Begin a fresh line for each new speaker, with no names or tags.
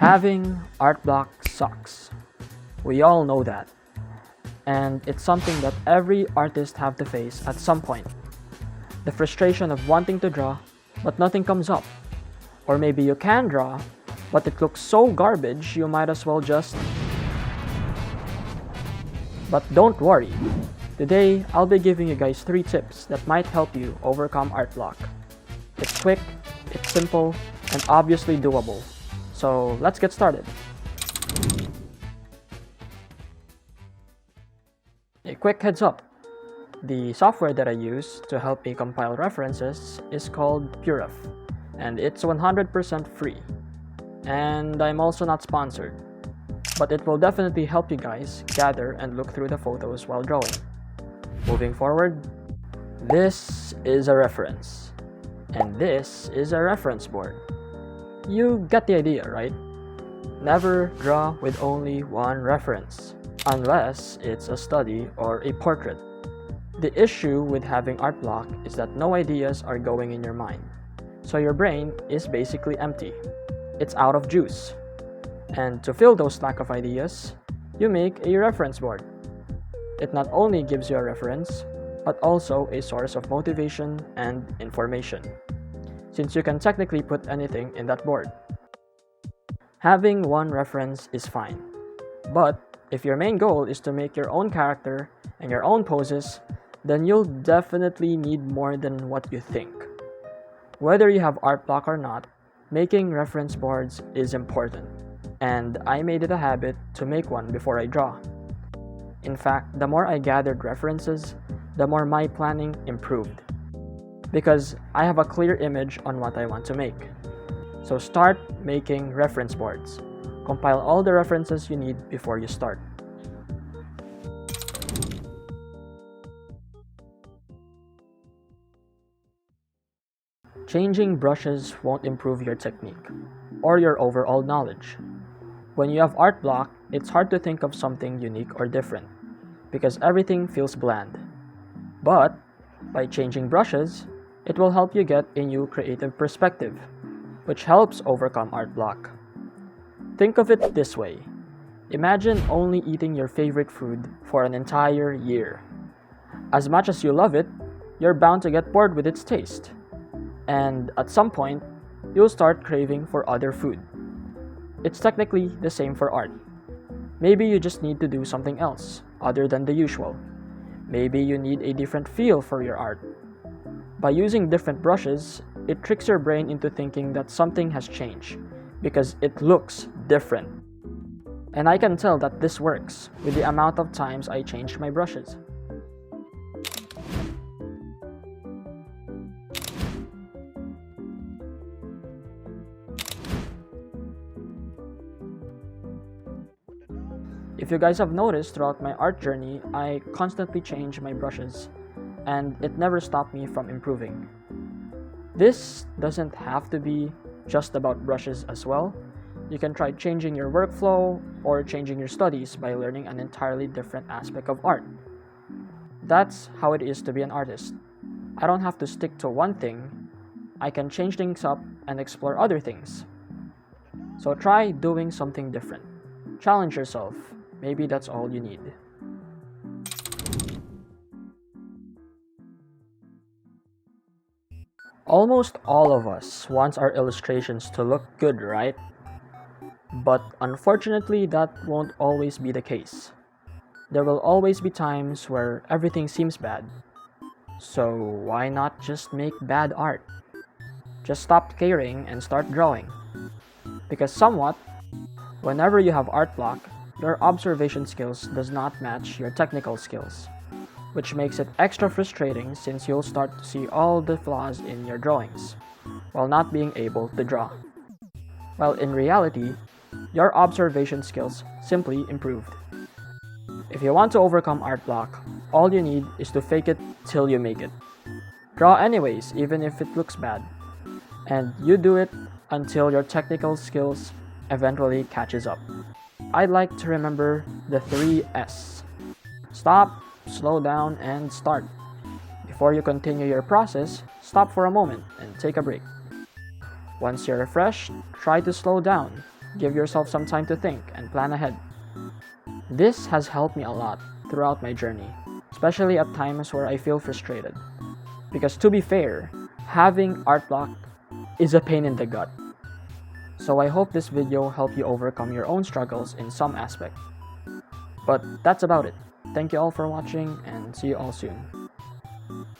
Having art block sucks. We all know that. And it's something that every artist have to face at some point. The frustration of wanting to draw, but nothing comes up. Or maybe you can draw, but it looks so garbage you might as well just... But don't worry. Today, I'll be giving you guys 3 tips that might help you overcome art block. It's quick, it's simple, and obviously doable. So let's get started. A quick heads up. The software that I use to help me compile references is called Puref, and it's 100% free. And I'm also not sponsored, but it will definitely help you guys gather and look through the photos while drawing. Moving forward, this is a reference, and this is a reference board. You get the idea, right? Never draw with only one reference, unless it's a study or a portrait. The issue with having art block is that no ideas are going in your mind, so your brain is basically empty. It's out of juice. And to fill those lack of ideas, you make a reference board. It not only gives you a reference, but also a source of motivation and information, since you can technically put anything in that board. Having one reference is fine, but if your main goal is to make your own character and your own poses, then you'll definitely need more than what you think. Whether you have art block or not, making reference boards is important, and I made it a habit to make one before I draw. In fact, the more I gathered references, the more my planning improved, because I have a clear image on what I want to make. So start making reference boards. Compile all the references you need before you start. Changing brushes won't improve your technique or your overall knowledge. When you have art block, it's hard to think of something unique or different because everything feels bland. But by changing brushes, it will help you get a new creative perspective, which helps overcome art block. Think of it this way. Imagine only eating your favorite food for an entire year. As much as you love it, you're bound to get bored with its taste. And at some point, you'll start craving for other food. It's technically the same for art. Maybe you just need to do something else other than the usual. Maybe you need a different feel for your art. By using different brushes, it tricks your brain into thinking that something has changed because it looks different. And I can tell that this works with the amount of times I changed my brushes. If you guys have noticed throughout my art journey, I constantly change my brushes, and it never stopped me from improving. This doesn't have to be just about brushes as well. You can try changing your workflow or changing your studies by learning an entirely different aspect of art. That's how it is to be an artist. I don't have to stick to one thing. I can change things up and explore other things. So try doing something different. Challenge yourself. Maybe that's all you need. Almost all of us want our illustrations to look good, right? But unfortunately, that won't always be the case. There will always be times where everything seems bad. So why not just make bad art? Just stop caring and start drawing. Because somewhat, whenever you have art block, your observation skills does not match your technical skills, which makes it extra frustrating since you'll start to see all the flaws in your drawings, while not being able to draw. While in reality, your observation skills simply improved. If you want to overcome art block, all you need is to fake it till you make it. Draw anyways, even if it looks bad. And you do it until your technical skills eventually catches up. I'd like to remember the 3 S. Stop, slow down, and start. Before you continue your process, stop for a moment and take a break. Once you're refreshed, try to slow down, Give yourself some time to think and plan ahead. This has helped me a lot throughout my journey, especially at times where I feel frustrated. Because to be fair, having art block is a pain in the gut. So I hope this video helped you overcome your own struggles in some aspect. But that's about it. Thank you all for watching and see you all soon.